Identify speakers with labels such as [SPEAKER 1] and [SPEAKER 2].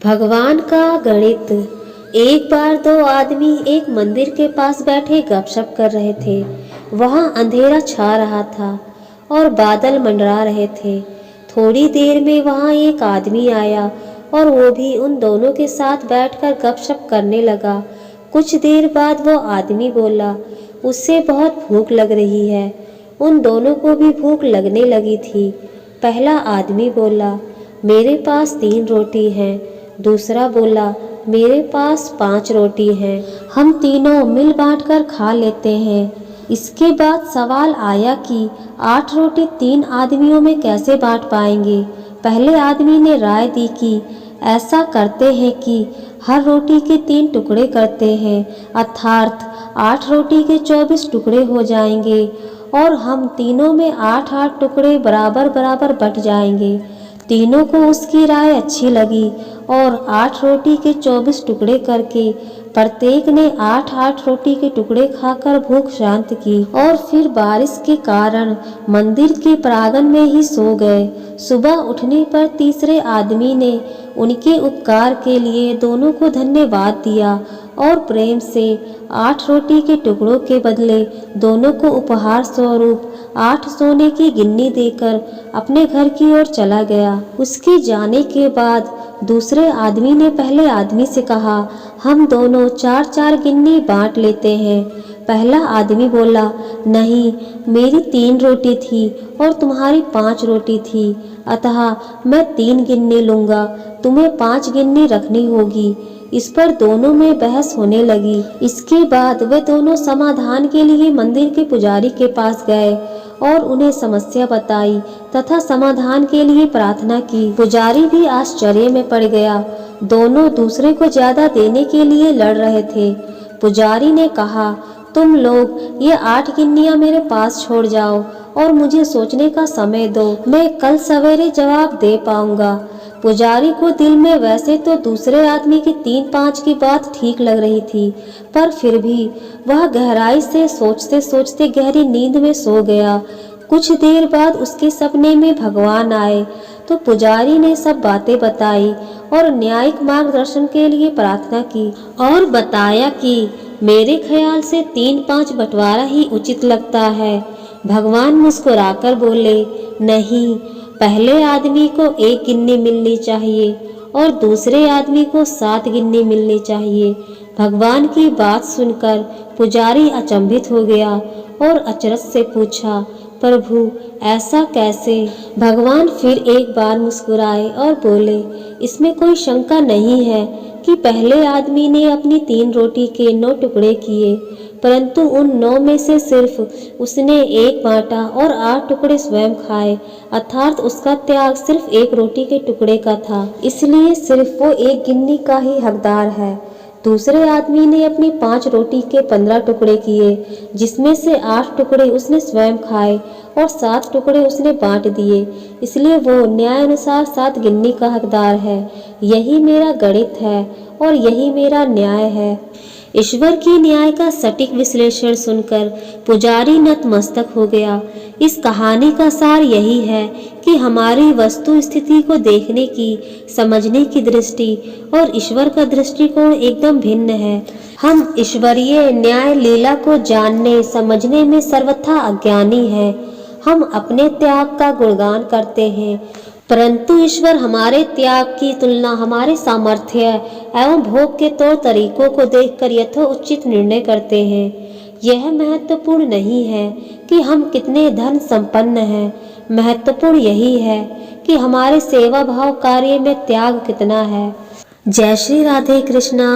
[SPEAKER 1] भगवान का गणित। एक बार दो आदमी एक मंदिर के पास बैठे गपशप कर रहे थे। वहां अंधेरा छा रहा था और बादल मंडरा रहे थे। थोड़ी देर में वहां एक आदमी आया और वो भी उन दोनों के साथ बैठकर गपशप करने लगा। कुछ देर बाद वो आदमी बोला, उससे बहुत भूख लग रही है। उन दोनों को भी भूख लगने लगी थी। पहला आदमी बोला, मेरे पास 3 रोटी हैं। दूसरा बोला, मेरे पास 5 रोटी हैं। हम तीनों मिल बांट कर खा लेते हैं। इसके बाद सवाल आया कि 8 रोटी 3 आदमियों में कैसे बांट पाएंगे। पहले आदमी ने राय दी कि ऐसा करते हैं कि हर रोटी के 3 टुकड़े करते हैं, अर्थात 8 रोटी के 24 टुकड़े हो जाएंगे और हम तीनों में 8-8 टुकड़े बराबर बराबर बट जाएंगे। तीनों को उसकी राय अच्छी लगी और 8 रोटी के 24 टुकड़े करके प्रत्येक ने 8-8 रोटी के टुकड़े खाकर भूख शांत की और फिर बारिश के कारण मंदिर के प्रांगण में ही सो गए। सुबह उठने पर तीसरे आदमी ने उनके उपकार के लिए दोनों को धन्यवाद दिया और प्रेम से 8 रोटी के टुकड़ों के बदले दोनों को उपहार स्वरूप 8 सोने की गिन्नी देकर अपने घर की ओर चला गया। उसके जाने के बाद दूसरे आदमी ने पहले आदमी से कहा, हम दोनों 4-4 गिन्नी बांट लेते हैं। पहला आदमी बोला, नहीं, मेरी 3 रोटी थी और तुम्हारी 5 रोटी थी, अतः मैं 3 गिन्नी लूँगा, तुम्हें 5 गिन्नी रखनी होगी। इस पर दोनों में बहस होने लगी। इसके बाद वे दोनों समाधान के लिए मंदिर के पुजारी के पास गए और उन्हें समस्या बताई तथा समाधान के लिए प्रार्थना की। पुजारी भी आश्चर्य में पड़ गया। दोनों दूसरे को ज्यादा देने के लिए लड़ रहे थे। पुजारी ने कहा, तुम लोग ये 8 गिन्नियां मेरे पास छोड़ जाओ और मुझे सोचने का समय दो, मैं कल सवेरे जवाब दे पाऊंगा। पुजारी को दिल में वैसे तो दूसरे आदमी की 3-5 की बात ठीक लग रही थी, पर फिर भी वह गहराई से सोचते सोचते गहरी नींद में सो गया। कुछ देर बाद उसके सपने में भगवान आए तो पुजारी ने सब बातें बताई और न्यायिक मार्गदर्शन के लिए प्रार्थना की और बताया कि मेरे ख्याल से 3-5 बंटवारा ही उचित लगता है। भगवान मुस्कुराकर बोले, नहीं, पहले आदमी को 1 गिन्नी मिलनी चाहिए और दूसरे आदमी को 7 गिन्नी मिलनी चाहिए। भगवान की बात सुनकर पुजारी अचंभित हो गया और अचरज से पूछा, प्रभु, ऐसा कैसे? भगवान फिर एक बार मुस्कुराए और बोले, इसमें कोई शंका नहीं है कि पहले आदमी ने अपनी 3 रोटी के 9 टुकड़े किए, परंतु उन 9 में से सिर्फ उसने 1 बांटा और 8 टुकड़े स्वयं खाए, अर्थात उसका त्याग सिर्फ 1 रोटी के टुकड़े का था, इसलिए सिर्फ वो 1 गिन्नी का ही हकदार है। दूसरे आदमी ने अपनी 5 रोटी के 15 टुकड़े किए, जिसमें से 8 टुकड़े उसने स्वयं खाए और 7 टुकड़े उसने बांट दिए, इसलिए वो न्याय अनुसार 7 गिन्नी का हकदार है। यही मेरा गणित है और यही मेरा न्याय है। ईश्वर की न्याय का सटीक विश्लेषण सुनकर पुजारी नतमस्तक हो गया। इस कहानी का सार यही है कि हमारी वस्तु स्थिति को देखने की, समझने की दृष्टि और ईश्वर का दृष्टिकोण एकदम भिन्न है। हम ईश्वरीय न्याय लीला को जानने समझने में सर्वथा अज्ञानी हैं। हम अपने त्याग का गुणगान करते हैं, परंतु ईश्वर हमारे त्याग की तुलना हमारे सामर्थ्य एवं भोग के तौर तरीकों को देखकर यथोचित निर्णय करते हैं। यह महत्वपूर्ण नहीं है कि हम कितने धन संपन्न हैं, महत्वपूर्ण यही है कि हमारे सेवा भाव कार्य में त्याग कितना है। जय श्री राधे कृष्णा।